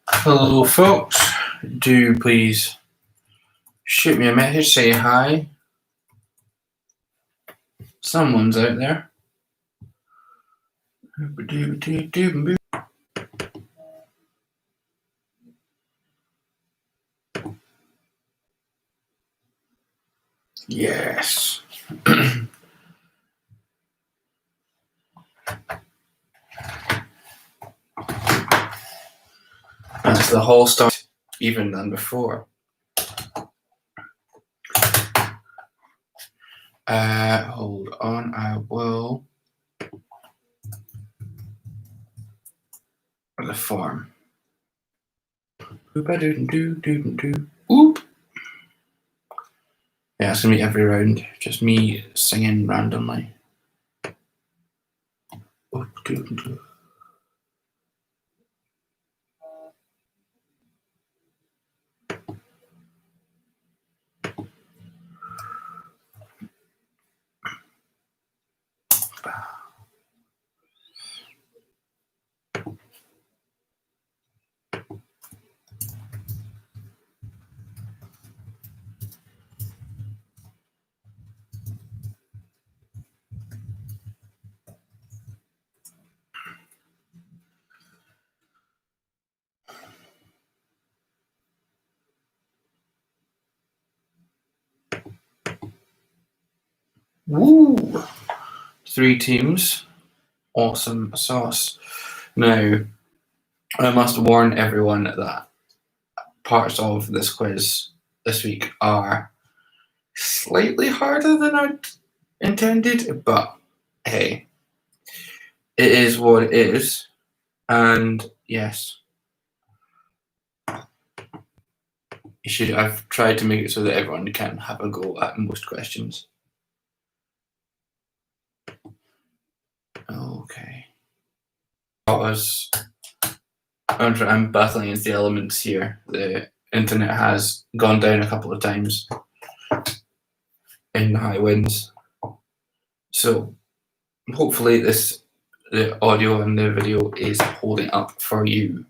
Hello folks, do please shoot me a message, say hi. Someone's out there. Yes. That's the whole story, even than before. Hold on, I will. The form. Oop. Yeah, it's gonna be every round, just me singing randomly. Woo! 3 teams. Awesome sauce. Now, I must warn everyone that parts of this quiz this week are slightly harder than I intended, but hey, it is what it is. And yes, I've tried to make it so that everyone can have a go at most questions. Okay. I'm battling against the elements here. The internet has gone down a couple of times in high winds. So hopefully the audio and the video is holding up for you.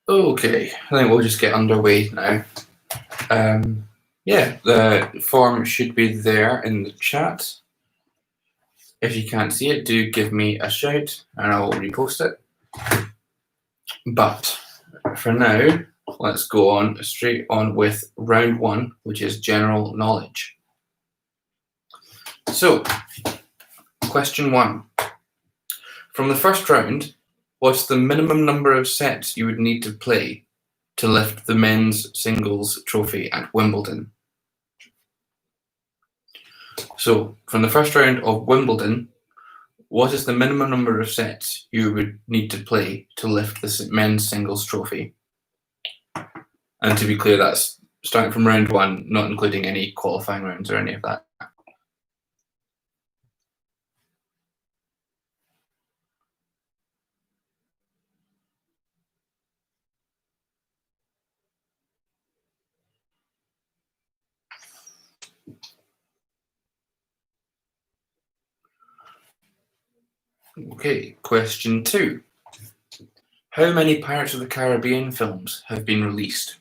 Okay, I think we'll just get underway now. Yeah, the form should be there in the chat. If you can't see it, do give me a shout and I'll repost it. But for now, let's go on straight on with round 1, which is general knowledge. So, question 1. From the first round, what's the minimum number of sets you would need to play to lift the men's singles trophy at Wimbledon? So, from the first round of Wimbledon, what is the minimum number of sets you would need to play to lift the men's singles trophy? And to be clear, that's starting from round 1, not including any qualifying rounds or any of that. Okay, question 2. How many Pirates of the Caribbean films have been released?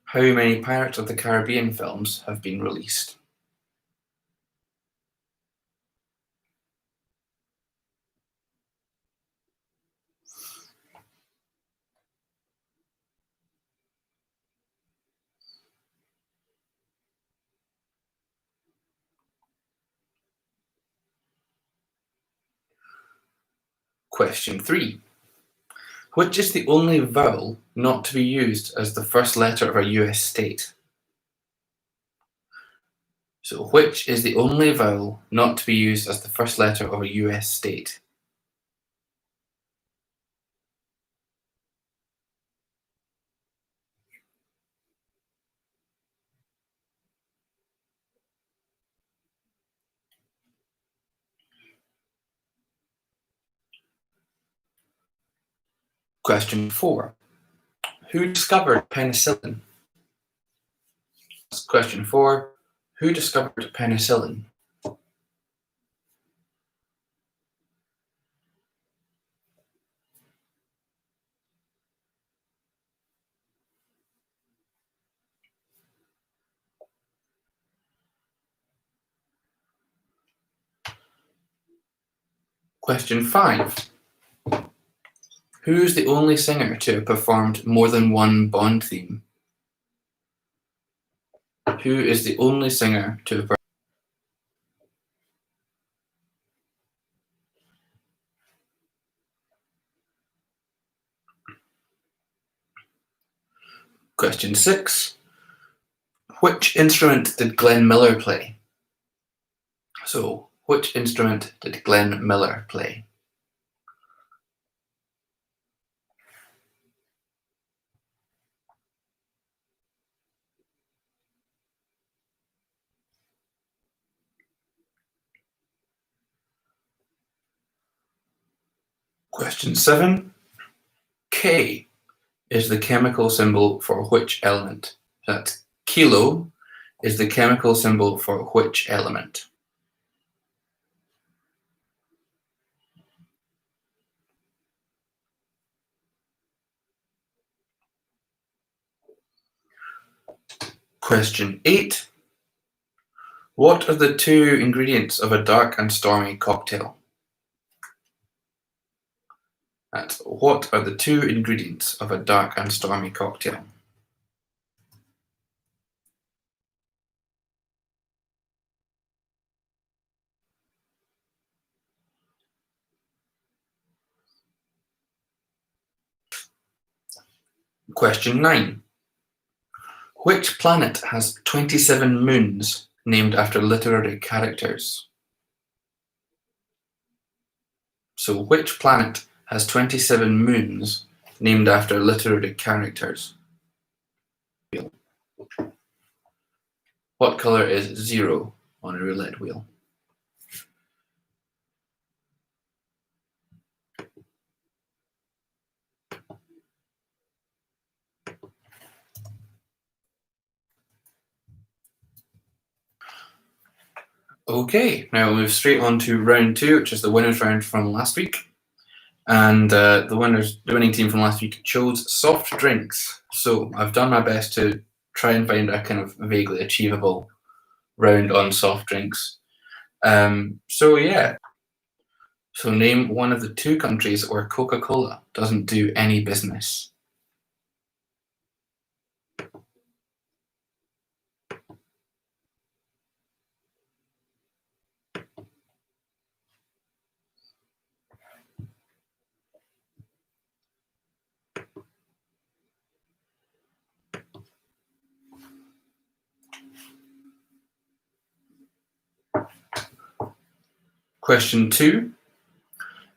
How many Pirates of the Caribbean films have been released? Question 3. Which is the only vowel not to be used as the first letter of a US state? So, which is the only vowel not to be used as the first letter of a US state? Question 4. Who discovered penicillin? Question 4. Who discovered penicillin? Question 5. Who is the only singer to have performed more than one Bond theme? Who is the only singer to have performed? Question 6. Which instrument did Glenn Miller play? So, which instrument did Glenn Miller play? Question 7. K is the chemical symbol for which element? That kilo is the chemical symbol for which element? Question 8. What are the two ingredients of a dark and stormy cocktail? What are the two ingredients of a dark and stormy cocktail? Question 9. Which planet has 27 moons named after literary characters? So, which planet has 27 moons named after literary characters? What color is 0 on a roulette wheel? Okay, now we'll move straight on to round 2, which is the winners round from last week. And the winning team from last week chose soft drinks. So I've done my best to try and find a kind of vaguely achievable round on soft drinks. So yeah. So name one of the two countries where Coca-Cola doesn't do any business. Question 2.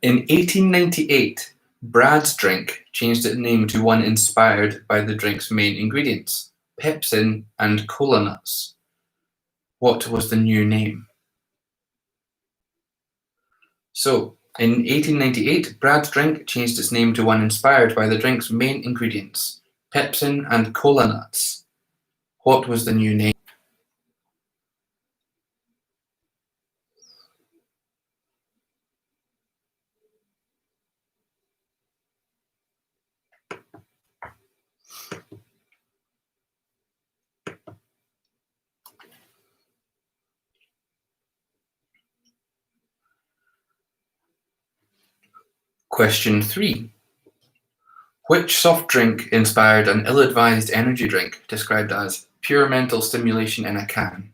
In 1898, Brad's drink changed its name to one inspired by the drink's main ingredients, pepsin and cola nuts. What was the new name? So, in 1898, Brad's drink changed its name to one inspired by the drink's main ingredients, pepsin and cola nuts. What was the new name? Question 3. Which soft drink inspired an ill-advised energy drink described as pure mental stimulation in a can?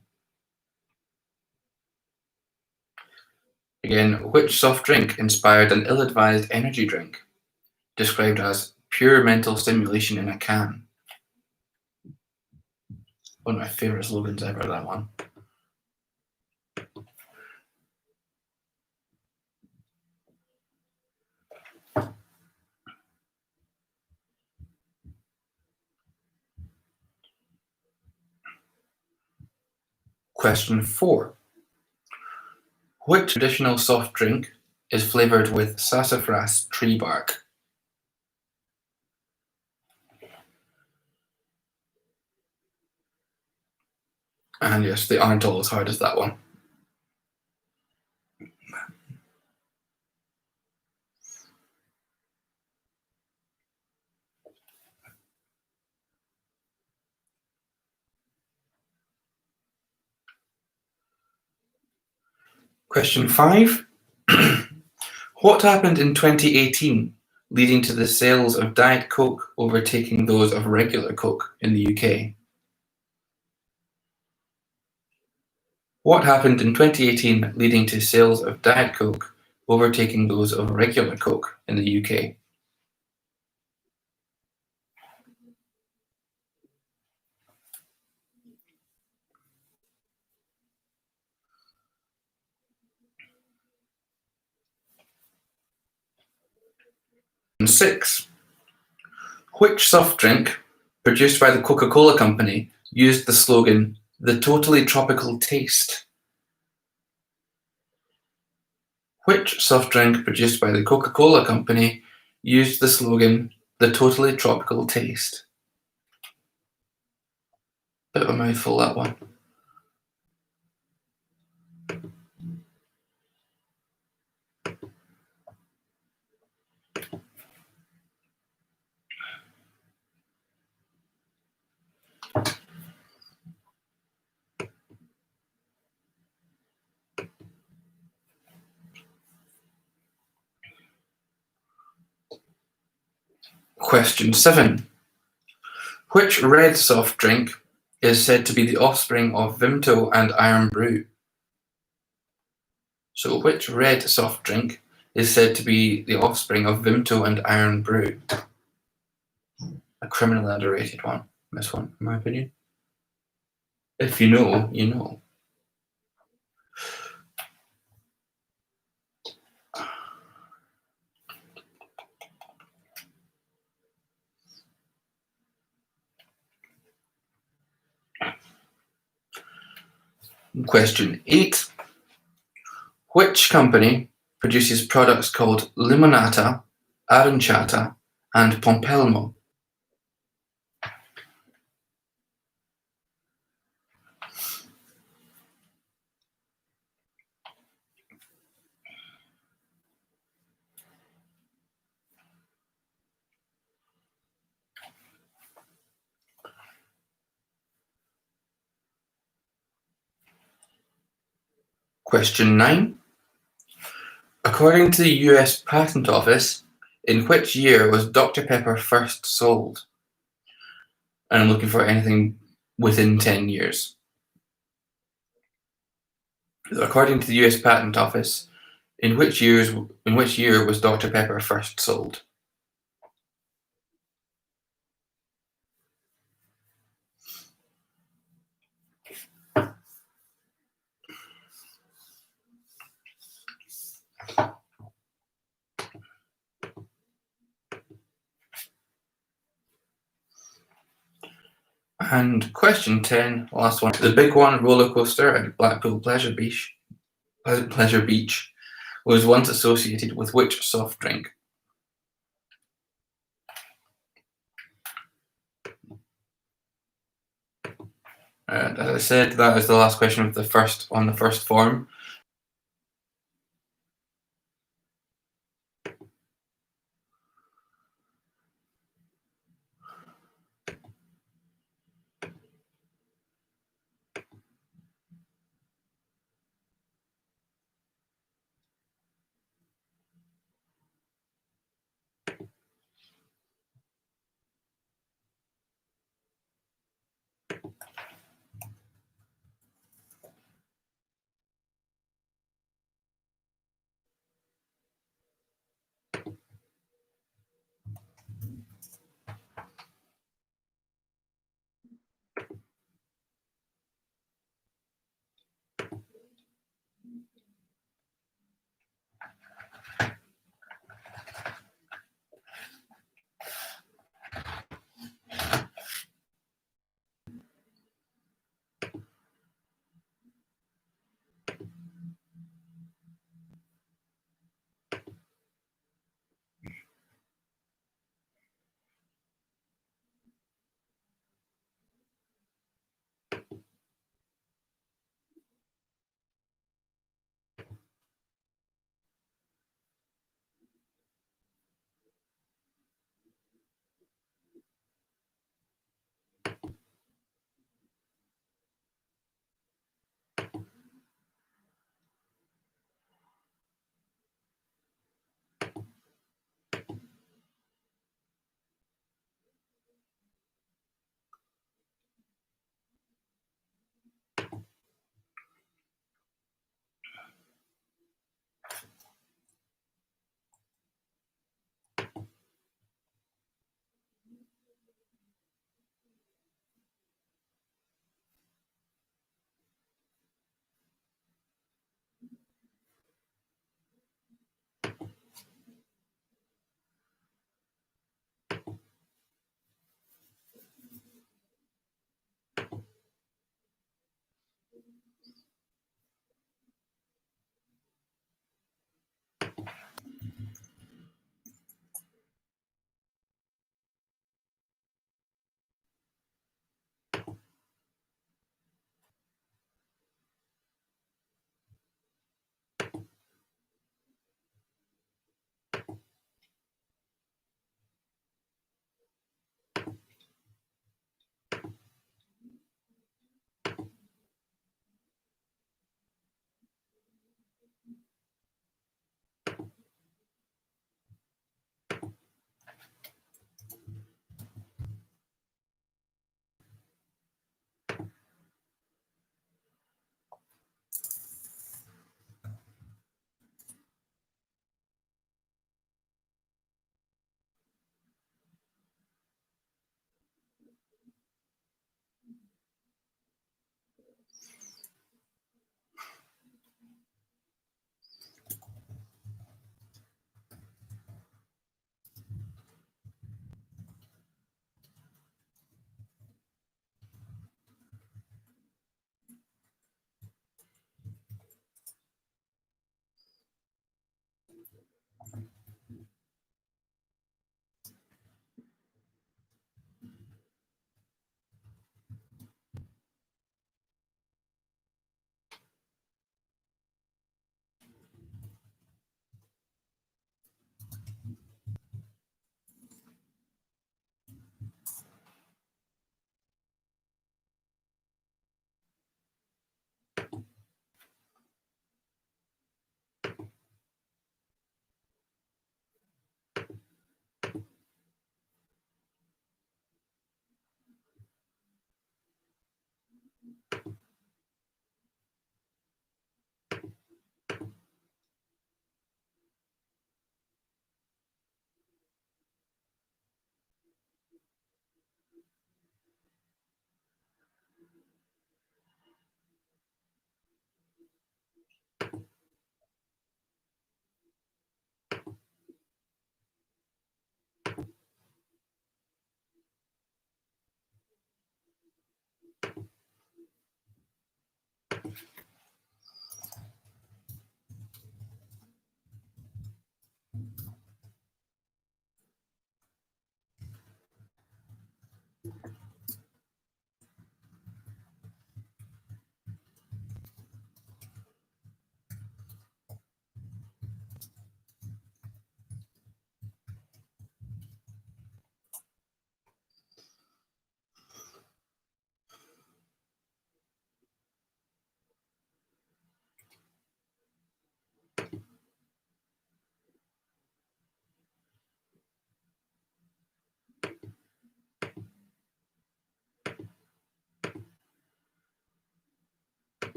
Again, which soft drink inspired an ill-advised energy drink described as pure mental stimulation in a can? One of my favourite slogans ever, that one. Question 4. Which traditional soft drink is flavoured with sassafras tree bark? And yes, they aren't all as hard as that one. Question 5. What happened in 2018 leading to the sales of Diet Coke overtaking those of regular Coke in the UK? What happened in 2018 leading to sales of Diet Coke overtaking those of regular Coke in the UK? And 6. Which soft drink produced by the Coca-Cola Company used the slogan, "The Totally Tropical Taste"? Which soft drink produced by the Coca-Cola Company used the slogan, "The Totally Tropical Taste"? Bit of a mouthful, that one. Question 7. Which red soft drink is said to be the offspring of Vimto and Iron Brew? So which red soft drink is said to be the offspring of Vimto and Iron Brew? A criminally underrated one, this one, in my opinion. If you know, you know. Question 8. Which company produces products called Limonata, Aranciata, and Pompelmo? Question 9. According to the US Patent Office, in which year was Dr. Pepper first sold? And I'm looking for anything within 10 years. According to the US Patent Office, in which year was Dr. Pepper first sold? And question 10, last one. The Big One roller coaster at Blackpool Pleasure Beach was once associated with which soft drink? And as I said, that is the last question of the first form.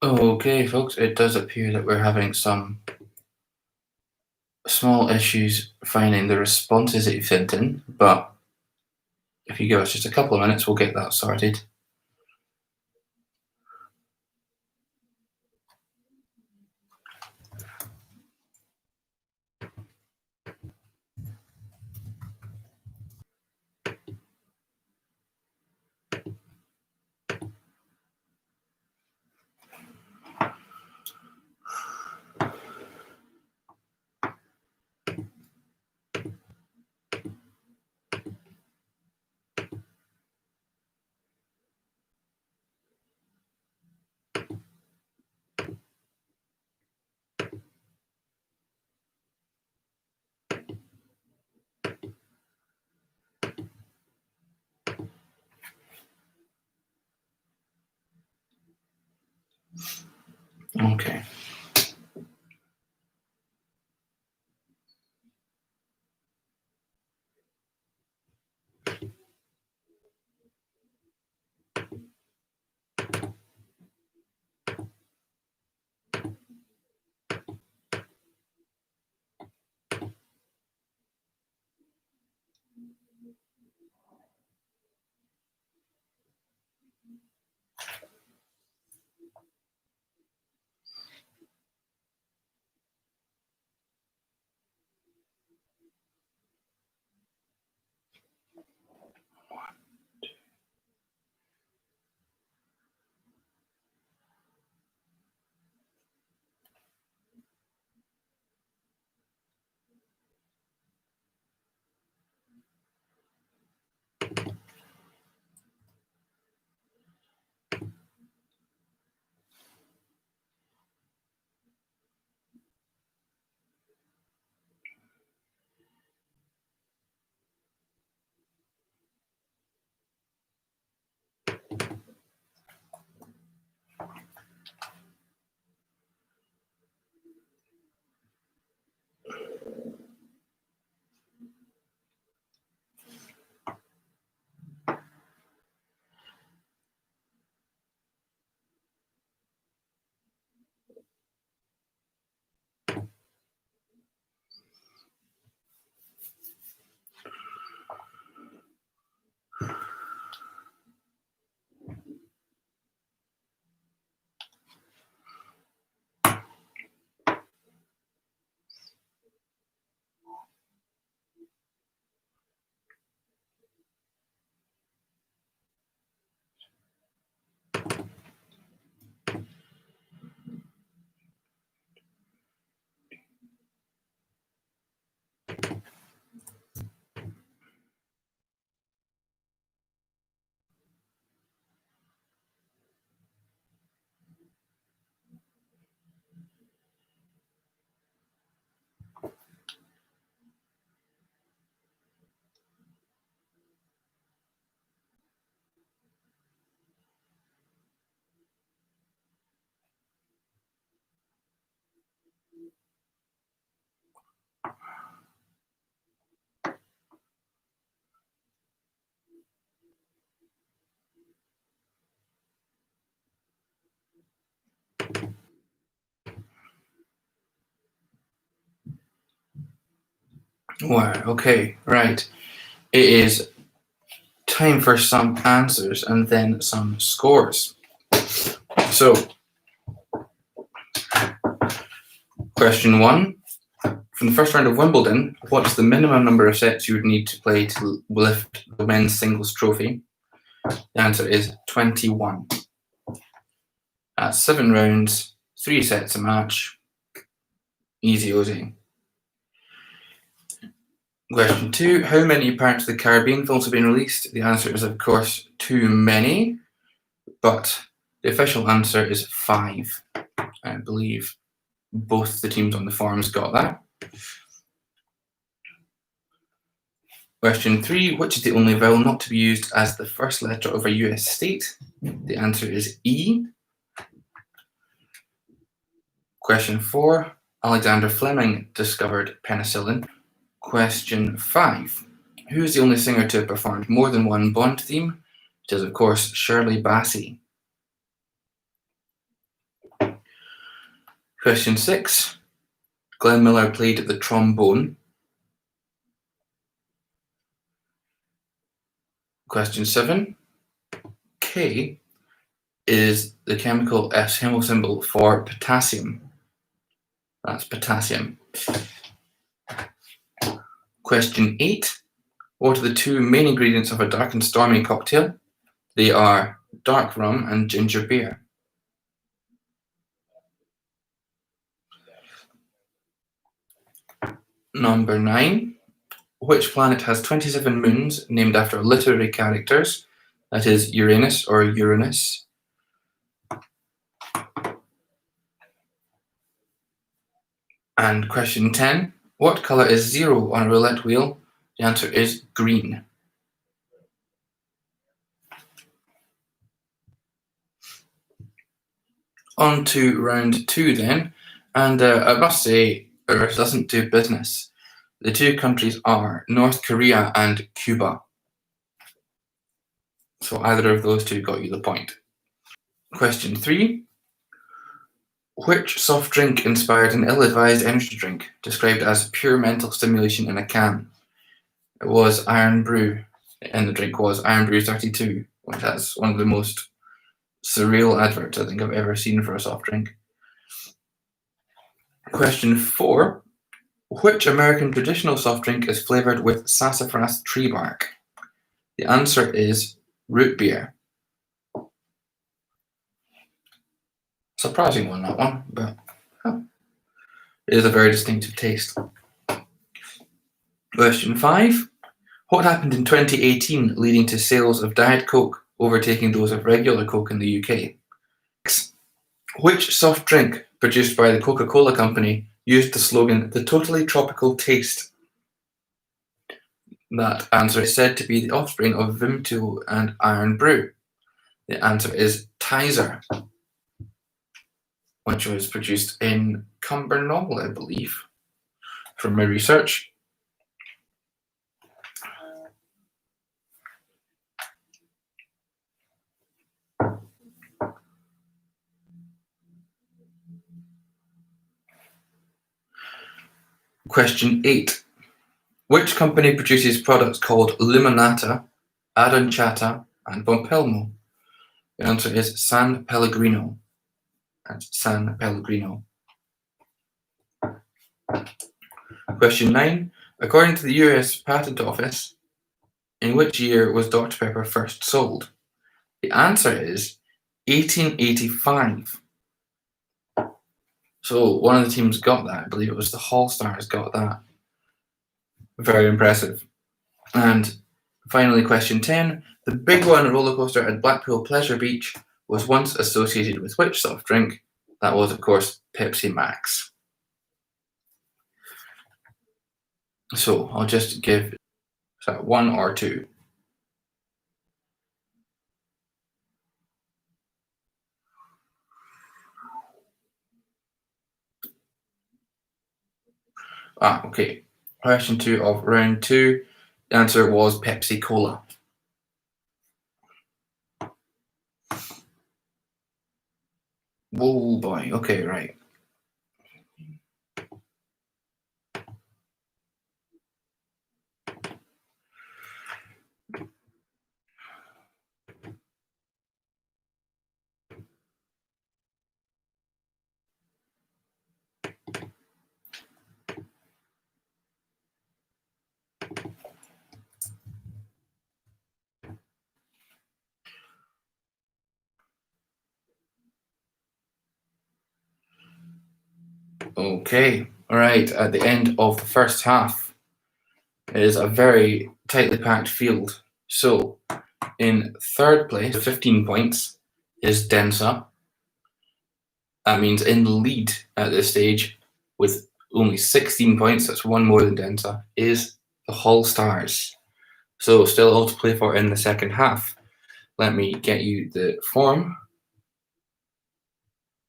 Okay, folks, it does appear that we're having some small issues finding the responses that you've sent in, but if you give us just a couple of minutes, we'll get that sorted. Okay. Wow, okay, right. It is time for some answers and then some scores. So, question 1. From the first round of Wimbledon, what is the minimum number of sets you would need to play to lift the men's singles trophy? The answer is 21. That's 7 rounds, 3 sets a match. Easy Ozzy. Question 2. How many Pirates of the Caribbean films have been released? The answer is, of course, too many, but the official answer is 5. I believe both the teams on the forums got that. Question 3. Which is the only vowel not to be used as the first letter of a US state? The answer is E. Question 4. Alexander Fleming discovered penicillin. Question 5. Who is the only singer to have performed more than one Bond theme? It is, of course, Shirley Bassey. Question 6. Glenn Miller played the trombone. Question 7. K is the chemical symbol for potassium. That's potassium. Question 8. What are the 2 main ingredients of a dark and stormy cocktail? They are dark rum and ginger beer. Number 9. Which planet has 27 moons named after literary characters? That is Uranus or Uranus. And question 10. What colour is 0 on a roulette wheel? The answer is green. On to round 2 then. And I must say, Earth doesn't do business. The 2 countries are North Korea and Cuba. So either of those 2 got you the point. Question 3. Which soft drink inspired an ill-advised energy drink described as pure mental stimulation in a can? It was Iron Brew, and the drink was Iron Brew 32, which has one of the most surreal adverts I think I've ever seen for a soft drink. Question 4. Which American traditional soft drink is flavoured with sassafras tree bark? The answer is root beer. Surprising one, that one, but it is a very distinctive taste. Question 5. What happened in 2018 leading to sales of Diet Coke overtaking those of regular Coke in the UK? Which soft drink produced by the Coca-Cola Company used the slogan, "The Totally Tropical Taste"? That answer is said to be the offspring of Vimto and Iron Brew. The answer is Tizer, which was produced in Cumbernauld, I believe, from my research. Question 8. Which company produces products called Limonata, Aranciata, and Pompelmo? The answer is San Pellegrino. That's San Pellegrino. Question 9. According to the US Patent Office, in which year was Dr. Pepper first sold? The answer is 1885. So one of the teams got that. I believe it was the Hall Stars got that. Very impressive. And finally, question 10. The Big One roller coaster at Blackpool Pleasure Beach was once associated with which soft drink? That was, of course, Pepsi Max. So I'll just give 1 or 2. Okay. Question 2 of round 2. The answer was Pepsi Cola. Whoa, boy. Okay, right. Okay, all right. At the end of the first half, it is a very tightly packed field. So, in third place, 15 points, is Densa. That means in the lead at this stage, with only 16 points, that's one more than Densa, is the Hull Stars. So, still all to play for in the second half. Let me get you the form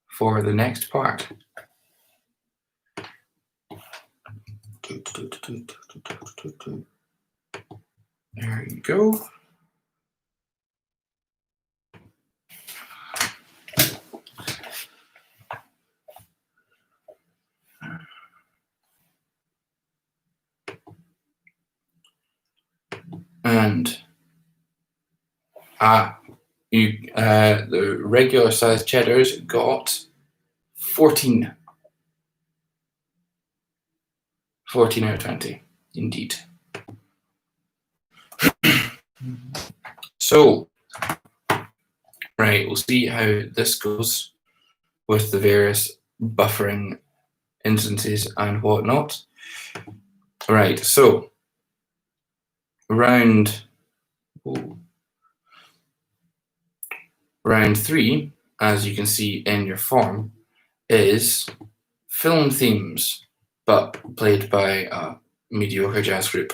for the next part. There you go. And the regular size cheddars got 14. 14 out of 20, indeed. So, right, we'll see how this goes with the various buffering instances and whatnot. Right, so round 3, as you can see in your form, is film themes, but played by a mediocre jazz group.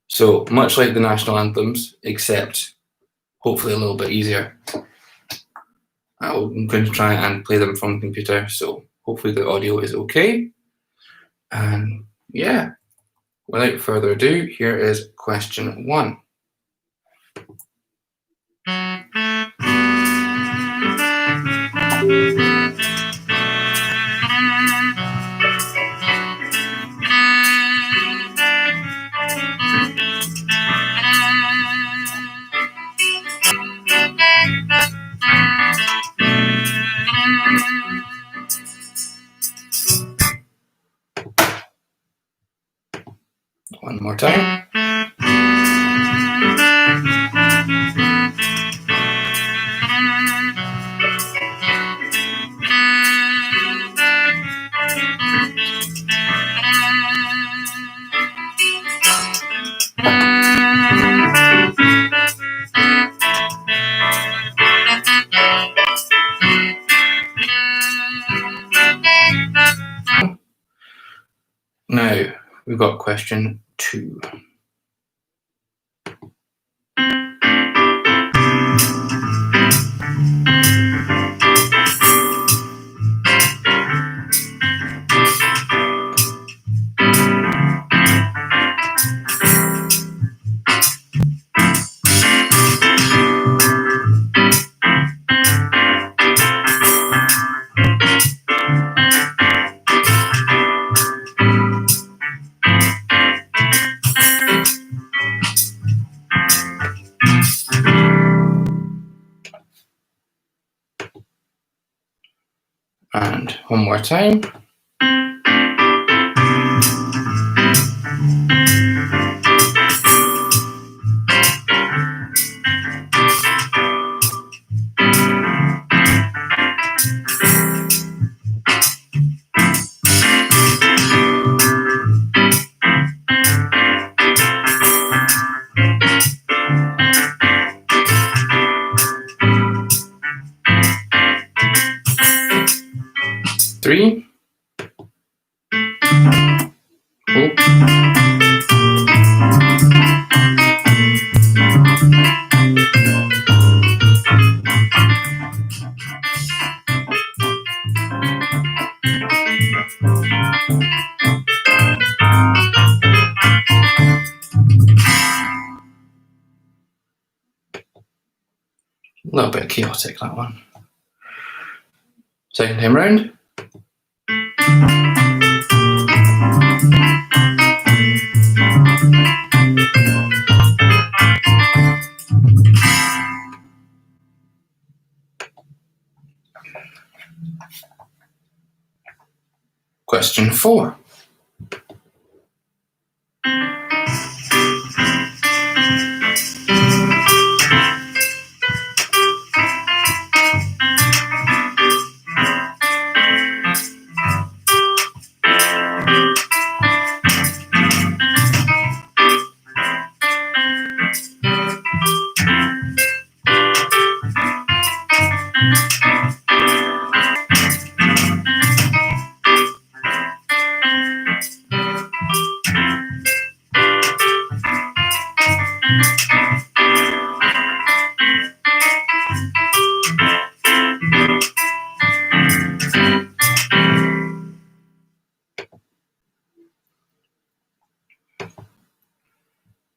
So much like the national anthems, except hopefully a little bit easier. I'm going to try and play them from the computer, so hopefully the audio is okay. And yeah, without further ado, here is question 1. One more time. Now, we've got question 2. And one more time. Three. little bit chaotic, that one. Second time round. Question 4.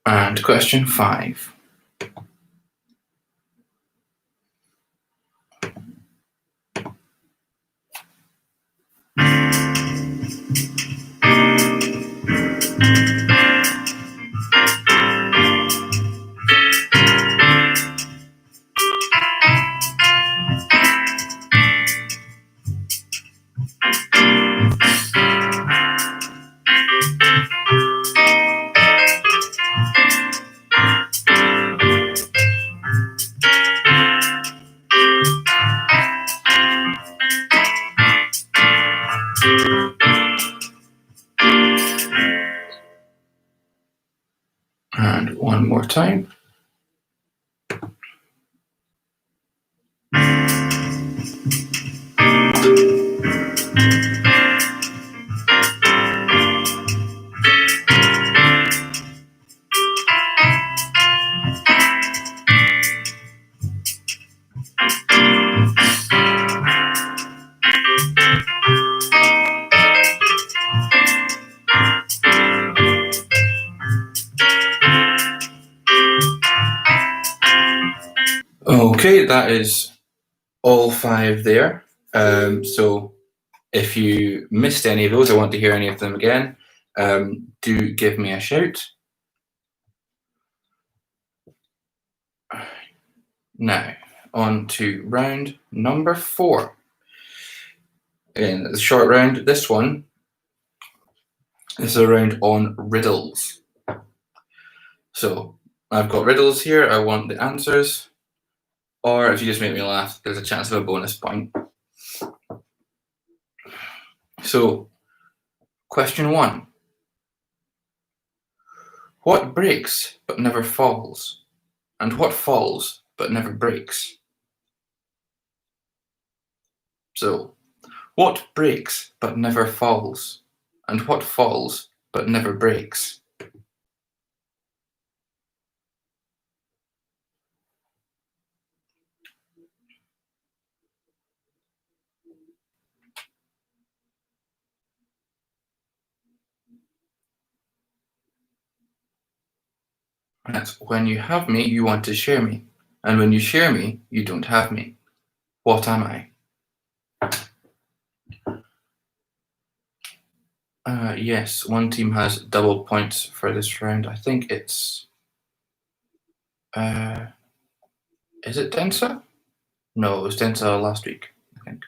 And question 5. And one more time. Okay, that is all 5 there. So if you missed any of those or want to hear any of them again, do give me a shout. Now, on to round number 4. Again, it's a short round. This is a round on riddles. So I've got riddles here. I want the answers. Or if you just make me laugh, there's a chance of a bonus point. So, question 1. What breaks but never falls? And what falls but never breaks? So, what breaks but never falls? And what falls but never breaks? That's when you have me, you want to share me. And when you share me, you don't have me. What am I? Yes, one team has double points for this round. I think it's... is it Densa? No, it was Densa last week, I think.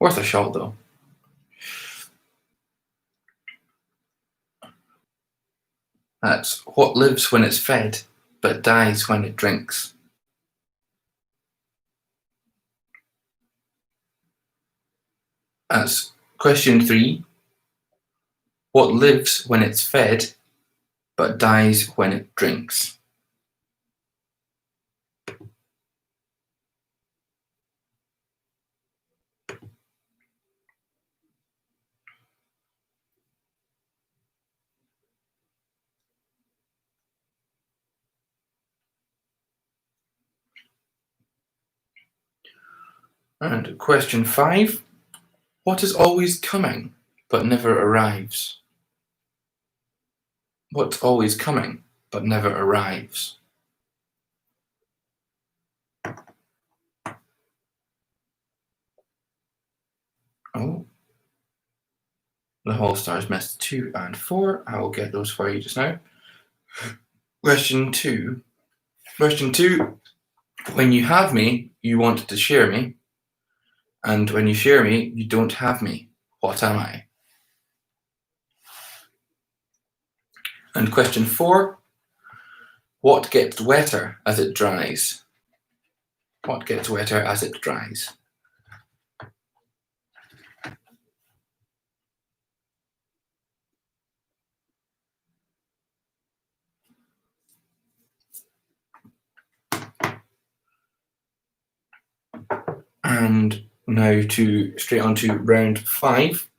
Worth a shot, though. That's what lives when it's fed, but dies when it drinks. That's question 3. What lives when it's fed, but dies when it drinks? And question 5. What is always coming but never arrives? What's always coming but never arrives? Oh, the whole stars missed 2 and 4. I will get those for you just now. Question 2. Question 2. When you have me, you want to share me. And when you share me, you don't have me. What am I? And question 4. What gets wetter as it dries? What gets wetter as it dries? And now straight on to round 5,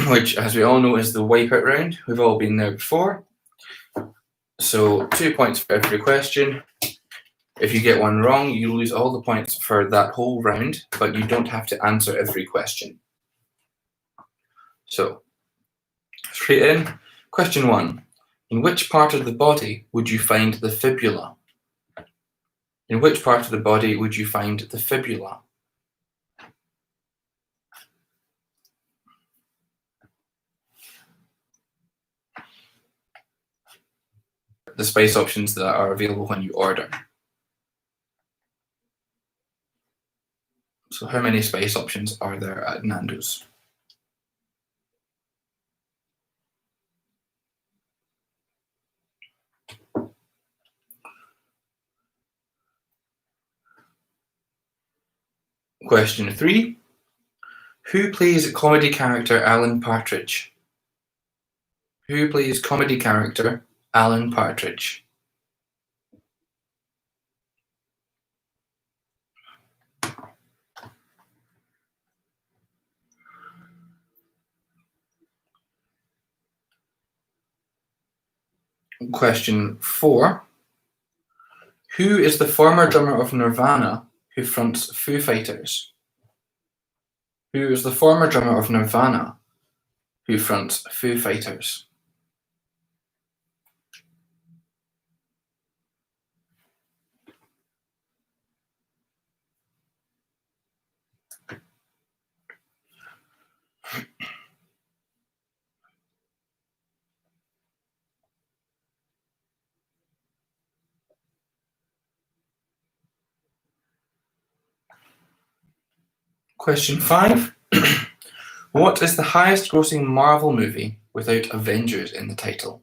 which, as we all know, is the Wipeout Round. We've all been there before. So 2 points for every question. If you get one wrong, you lose all the points for that whole round, but you don't have to answer every question. So, straight in. Question 1. In which part of the body would you find the fibula? In which part of the body would you find the fibula? The space options that are available when you order. So how many space options are there at Nando's? Question 3. Who plays comedy character Alan Partridge? Who plays comedy character Alan Partridge? Question 4. Who is the former drummer of Nirvana who fronts Foo Fighters? Who is the former drummer of Nirvana who fronts Foo Fighters? Question 5. What is the highest grossing Marvel movie without Avengers in the title?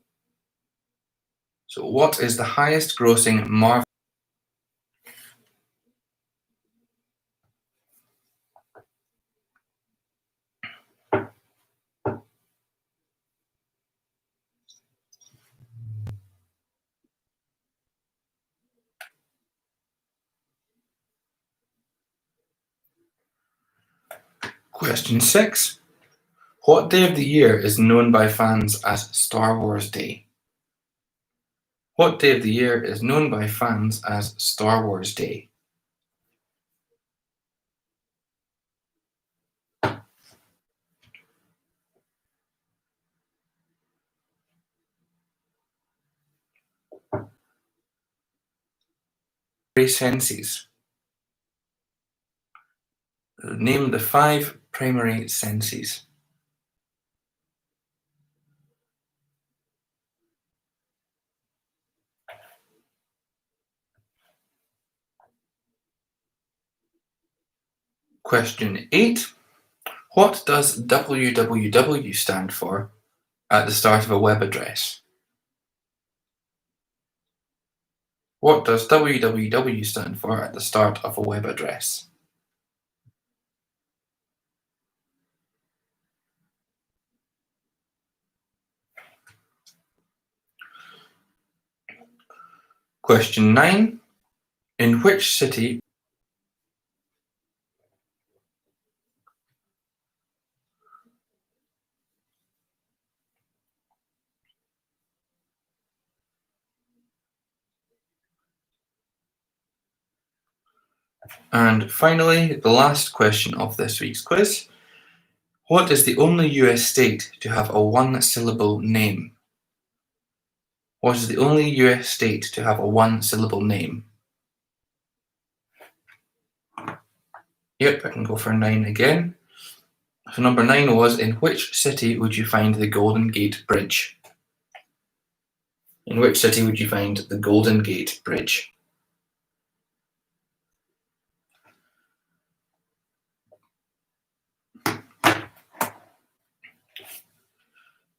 So what is the highest grossing Marvel? Question 6. What day of the year is known by fans as Star Wars Day? What day of the year is known by fans as Star Wars Day? Senses. Name the 5 primary senses. Question 8. What does www stand for at the start of a web address? What does www stand for at the start of a web address? Question 9. In which city? And finally, the last question of this week's quiz. What is the only US state to have a one-syllable name? What is the only US state to have a one-syllable name? Yep, I can go for 9 again. So number 9 was, in which city would you find the Golden Gate Bridge? In which city would you find the Golden Gate Bridge?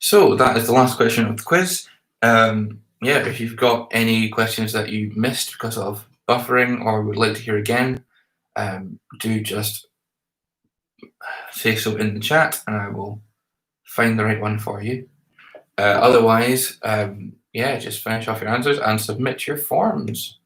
So that is the last question of the quiz. Yeah, if you've got any questions that you missed because of buffering or would like to hear again, do just say so in the chat and I will find the right one for you. Otherwise, yeah, just finish off your answers and submit your forms.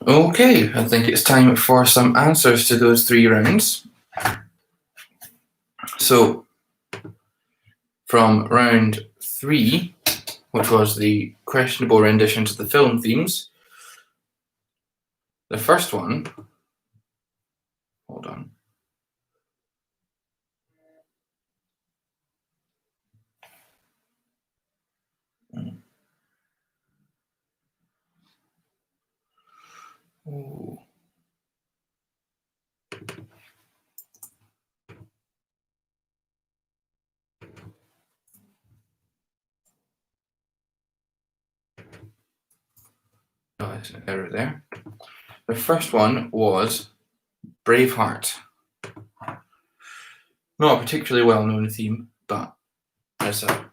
Okay, I think it's time for some answers to those 3 rounds. So, from round 3, which was the questionable renditions of the film themes, the first one, hold on. Ooh. Oh, there's an error there. The first one was Braveheart. Not a particularly well-known theme, but it's a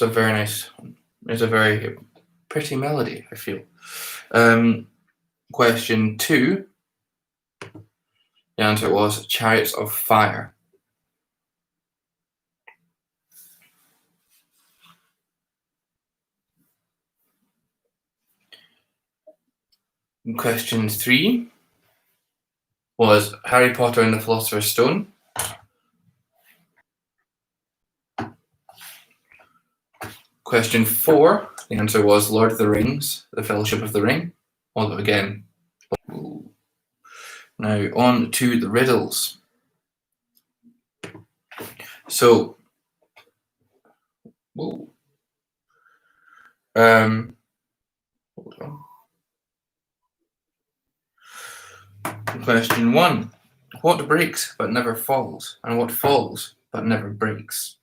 very nice one. It's a very pretty melody, I feel. Question 2, the answer was Chariots of Fire. Question 3 was Harry Potter and the Philosopher's Stone. Question 4, the answer was Lord of the Rings, The Fellowship of the Ring. Although again, now on to the riddles. So, hold on. Question 1. What breaks but never falls, and what falls but never breaks?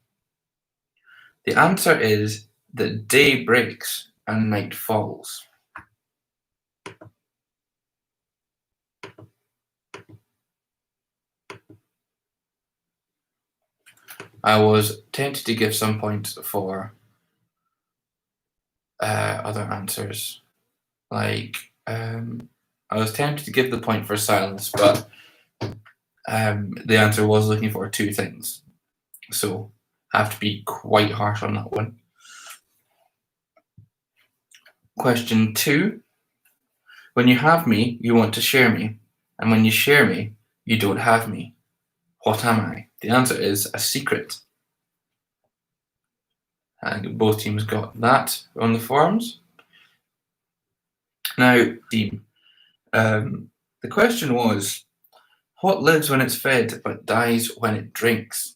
The answer is that day breaks and night falls. I was tempted to give some points for other answers. Like, I was tempted to give the point for silence, but the answer was looking for 2 things. So, I have to be quite harsh on that one. Question 2. When you have me, you want to share me. And when you share me, you don't have me. What am I? The answer is a secret. And both teams got that on the forums. Now, team, the question was, what lives when it's fed but dies when it drinks?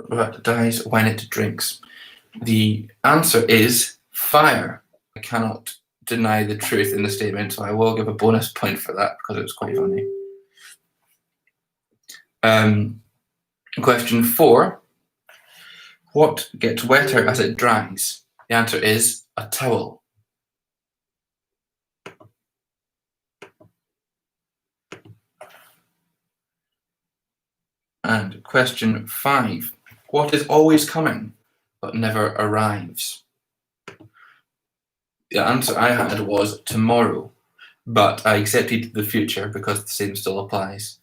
But dies when it drinks. The answer is fire. I cannot deny the truth in the statement, so I will give a bonus point for that because it was quite funny. Question 4. What gets wetter as it dries? The answer is a towel. And question 5. What is always coming but never arrives? The answer I had was tomorrow, but I accepted the future because the same still applies.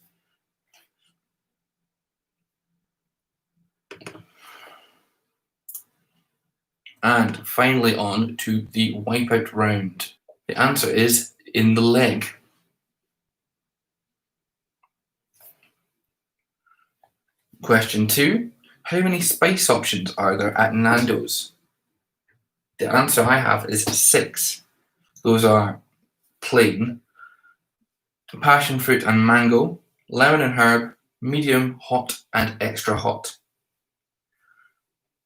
And finally on to the Wipeout Round. The answer is in the leg. Question 2. How many spice options are there at Nando's? The answer I have is 6. Those are plain, passion fruit and mango, lemon and herb, medium, hot, and extra hot,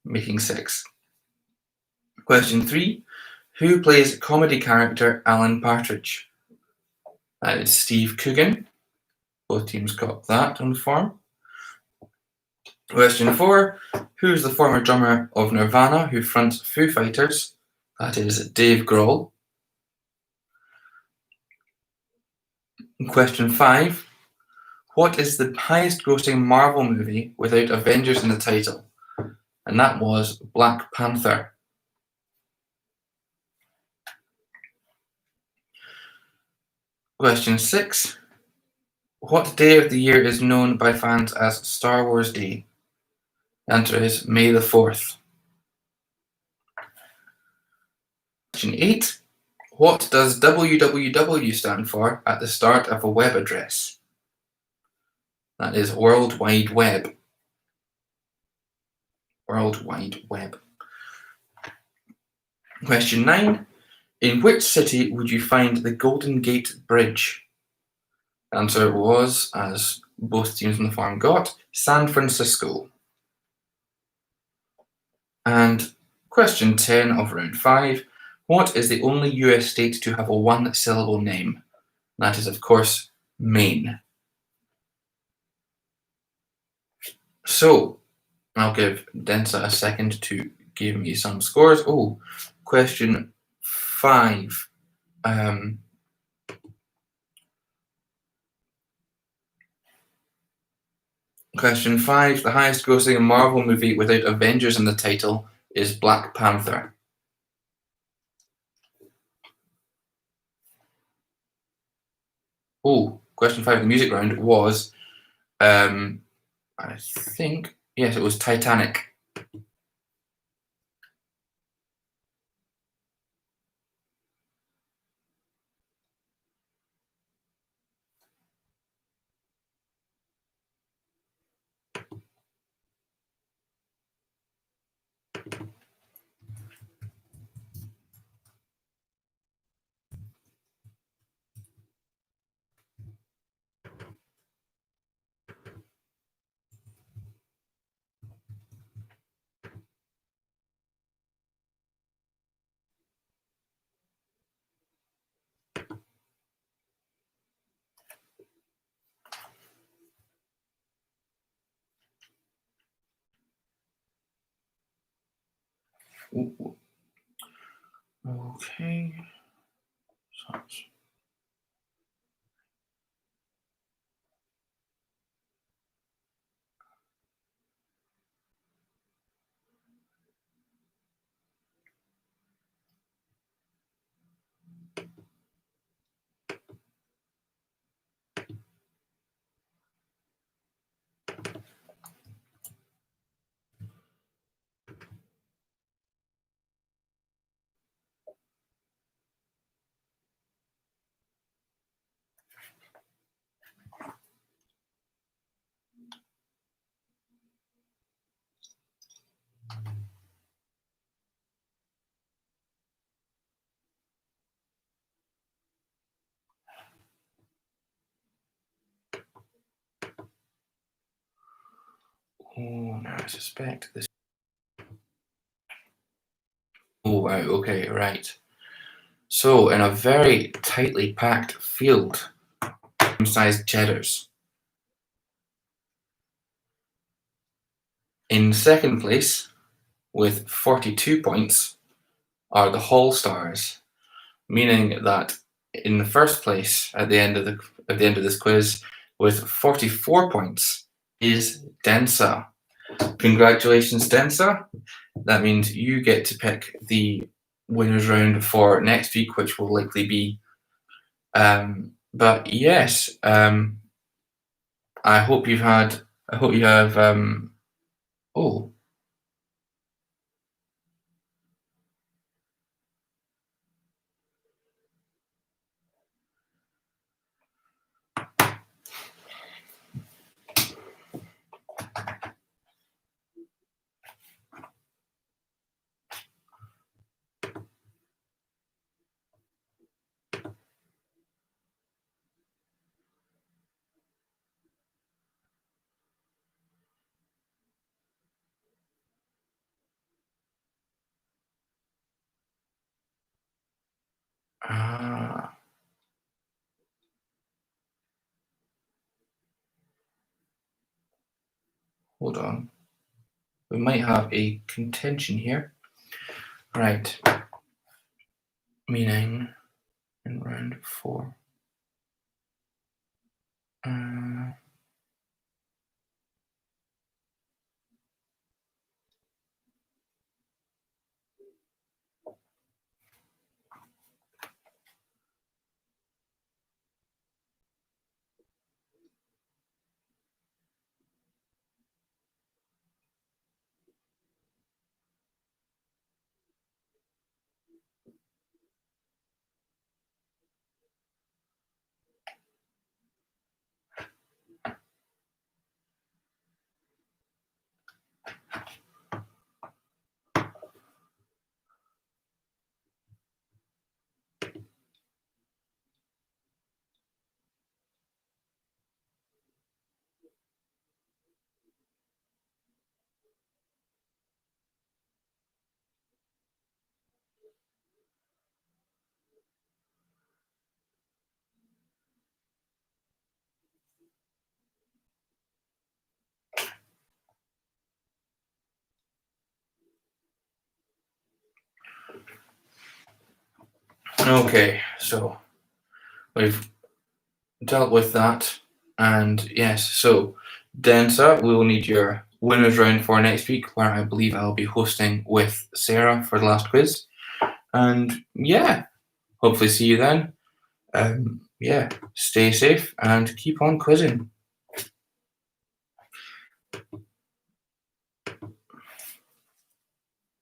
making 6. Question 3. Who plays comedy character Alan Partridge? That is Steve Coogan. Both teams got that on the form. Question 4. Who is the former drummer of Nirvana who fronts Foo Fighters? That is Dave Grohl. Question 5. What is the highest grossing Marvel movie without Avengers in the title? And that was Black Panther. Question 6. What day of the year is known by fans as Star Wars Day? The answer is May the 4th. Question 8. What does www stand for at the start of a web address? That is World Wide Web. World Wide Web. Question 9. In which city would you find the Golden Gate Bridge? The answer was, as both teams on the farm got, San Francisco. And question 10 of round 5. What is the only US state to have a one-syllable name? That is, of course, Maine. So, I'll give Densa a second to give me some scores. Oh, question 5. Question 5. The highest grossing Marvel movie without Avengers in the title is Black Panther. Oh, question 5 of the music round was, I think, yes, it was Titanic. Ooh. Okay. Oh, now I suspect this. Oh, wow, okay, right. So, in a very tightly packed field, sized cheddars. In second place, with 42 points, are the Hall Stars, meaning that in the first place at the end of this quiz, with 44 points, is Densa. Congratulations, Densa. That means you get to pick the winners round for next week, which will likely be. But yes, I hope you have. Oh, hold on. We might have a contention here. Right. Meaning in round 4. Okay, so we've dealt with that, and yes, so Densa, we will need your winners round for next week, where I believe I'll be hosting with Sarah for the last quiz. And yeah, hopefully see you then. Yeah, stay safe and keep on quizzing.